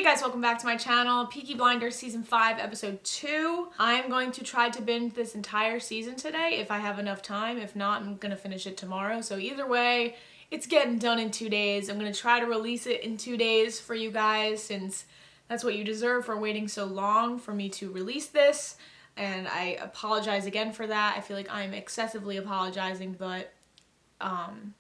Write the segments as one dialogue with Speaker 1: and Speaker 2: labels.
Speaker 1: guys, welcome back to my channel. Peaky Blinders Season 5, Episode 2. I'm going to try to binge this entire season today if I have enough time. If not, I'm going to finish it tomorrow. So either way, it's getting done in 2 days. I'm going to try to release it in 2 days for you guys since that's what you deserve for waiting so long for me to release this. And I apologize again for that. I feel like I'm excessively apologizing, but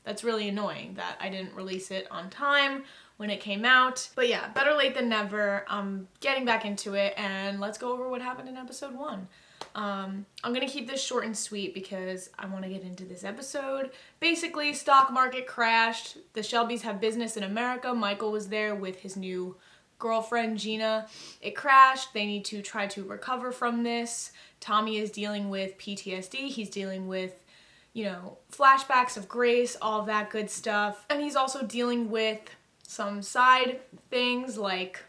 Speaker 1: that's really annoying that I didn't release it on time when it came out. But yeah, better late than never. I'm getting back into it, and let's go over what happened in episode 1. I'm gonna keep this short and sweet because I want to get into this episode. Basically, stock market crashed. The Shelbys have business in America. Michael was there with his new girlfriend, Gina. It crashed. They need to try to recover from this. Tommy is dealing with PTSD. He's dealing with, you know, flashbacks of Grace, all that good stuff. And he's also dealing with some side things like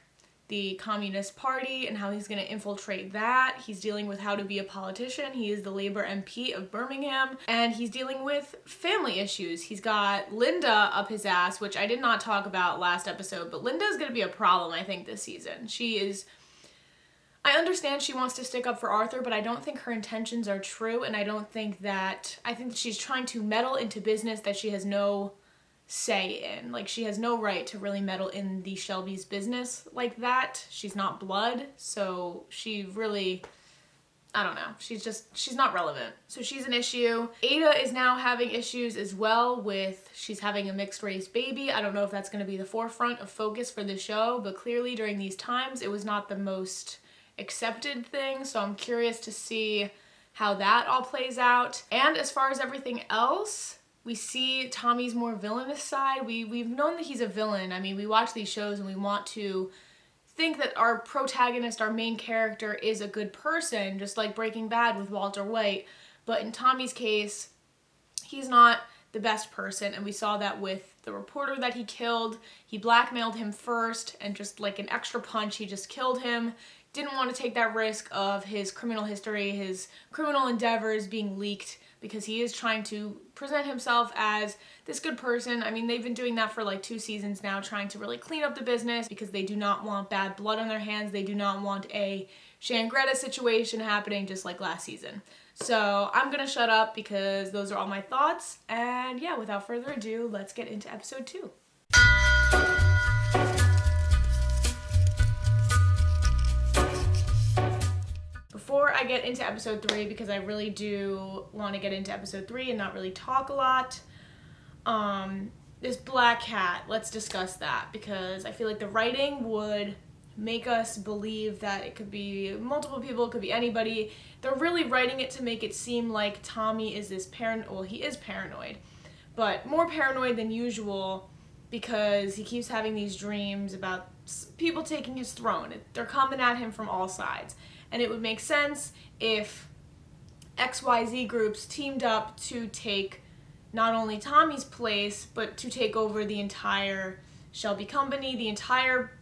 Speaker 1: the Communist Party and how he's going to infiltrate that. He's dealing with how to be a politician. He is the Labour MP of Birmingham. And he's dealing with family issues. He's got Linda up his ass, which I did not talk about last episode, but Linda is going to be a problem, I think, this season. I understand she wants to stick up for Arthur, but I don't think her intentions are true, and I think that she's trying to meddle into business that she has no say in. Like, she has no right to really meddle in the Shelby's business like that. She's not blood, so she really, I don't know. She's not relevant. So she's an issue. Ada is now having issues as well she's having a mixed race baby. I don't know if that's going to be the forefront of focus for the show, but clearly during these times, it was not the most accepted thing, so I'm curious to see how that all plays out. And as far as everything else, we see Tommy's more villainous side. We've known that he's a villain. I mean, we watch these shows and we want to think that our protagonist, our main character, is a good person, just like Breaking Bad with Walter White. But in Tommy's case, he's not the best person, and we saw that with the reporter that he killed. He blackmailed him first, and just like an extra punch, he just killed him. Didn't want to take that risk of his criminal history, his criminal endeavors being leaked, because he is trying to present himself as this good person. I mean, they've been doing that for like 2 seasons now, trying to really clean up the business because they do not want bad blood on their hands. They do not want a Shangretta situation happening just like last season. So I'm gonna shut up because those are all my thoughts. And yeah, without further ado, let's get into episode 2. Before I get into episode 3, because I really do want to get into episode 3 and not really talk a lot, this black cat, let's discuss that, because I feel like the writing would make us believe that it could be multiple people, it could be anybody. They're really writing it to make it seem like Tommy is this he is paranoid, but more paranoid than usual because he keeps having these dreams about people taking his throne. They're coming at him from all sides. And it would make sense if XYZ groups teamed up to take not only Tommy's place, but to take over the entire Shelby company,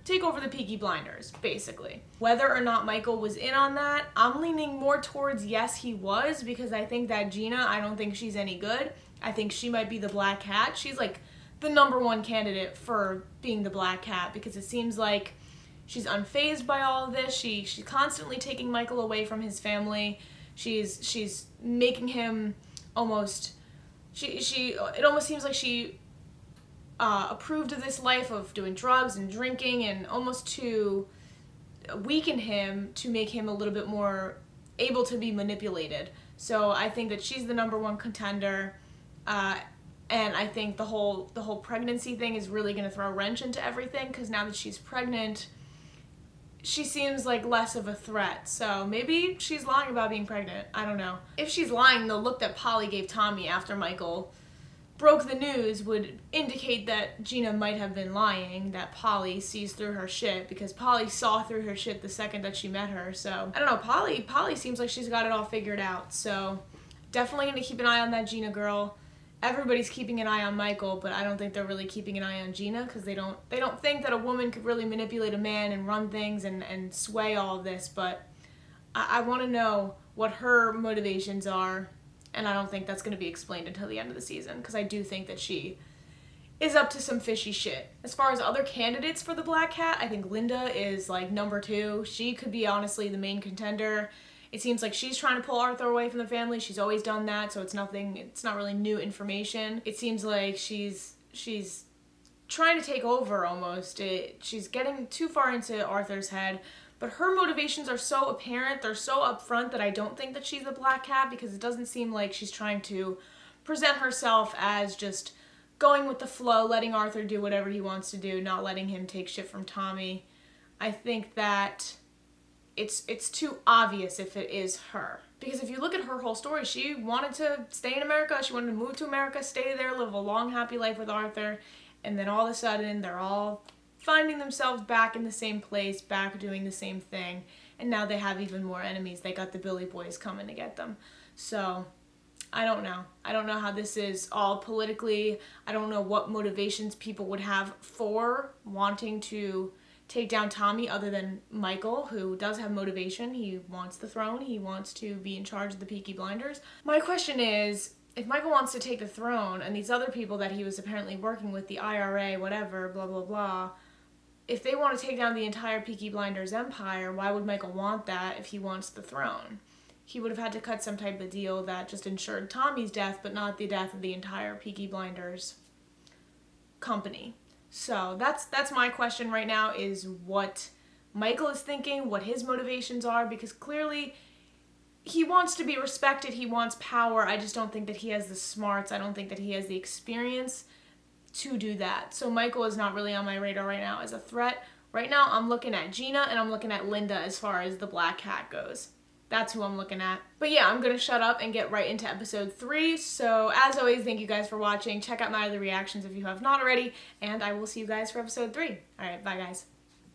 Speaker 1: take over the Peaky Blinders, basically. Whether or not Michael was in on that, I'm leaning more towards yes, he was, because I think that Gina, I don't think she's any good. I think she might be the black cat. She's like the #1 candidate for being the black cat, because it seems like she's unfazed by all of this. She's constantly taking Michael away from his family. She's making him almost, it almost seems like she approved of this life of doing drugs and drinking, and almost to weaken him, to make him a little bit more able to be manipulated. So I think that she's the #1 contender. And I think the whole pregnancy thing is really going to throw a wrench into everything, because now that she's pregnant, she seems like less of a threat. So maybe she's lying about being pregnant. I don't know. If she's lying, the look that Polly gave Tommy after Michael broke the news would indicate that Gina might have been lying, that Polly sees through her shit, because Polly saw through her shit the second that she met her. So I don't know. Polly seems like she's got it all figured out. So definitely going to keep an eye on that Gina girl. Everybody's keeping an eye on Michael, but I don't think they're really keeping an eye on Gina, because they don't think that a woman could really manipulate a man and run things and sway all of this. But I want to know what her motivations are, and I don't think that's going to be explained until the end of the season, because I do think that she is up to some fishy shit. As far as other candidates for the Black Cat, I think Linda is like number 2. She could be honestly the main contender. It seems like she's trying to pull Arthur away from the family. She's always done that, so it's not really new information. It seems like she's trying to take over almost. She's getting too far into Arthur's head, but her motivations are so apparent, they're so upfront that I don't think that she's the Black Cat, because it doesn't seem like she's trying to present herself as just going with the flow, letting Arthur do whatever he wants to do, not letting him take shit from Tommy. I think that it's too obvious if it is her. Because if you look at her whole story, she wanted to stay in America, she wanted to move to America, stay there, live a long, happy life with Arthur, and then all of a sudden, they're all finding themselves back in the same place, back doing the same thing, and now they have even more enemies. They got the Billy Boys coming to get them. So, I don't know. I don't know how this is all politically. I don't know what motivations people would have for wanting to take down Tommy other than Michael, who does have motivation. He wants the throne. He wants to be in charge of the Peaky Blinders. My question is, if Michael wants to take the throne and these other people that he was apparently working with, the IRA, whatever, blah, blah, blah, if they want to take down the entire Peaky Blinders empire, why would Michael want that if he wants the throne? He would have had to cut some type of deal that just ensured Tommy's death, but not the death of the entire Peaky Blinders company. So that's my question right now, is what Michael is thinking, what his motivations are, because clearly he wants to be respected, he wants power. I just don't think that he has the smarts, I don't think that he has the experience to do that. So Michael is not really on my radar right now as a threat. Right now I'm looking at Gina and I'm looking at Linda as far as the Black Cat goes. That's who I'm looking at. But yeah, I'm going to shut up and get right into episode 3. So as always, thank you guys for watching. Check out my other reactions if you have not already. And I will see you guys for episode 3. Alright, bye guys.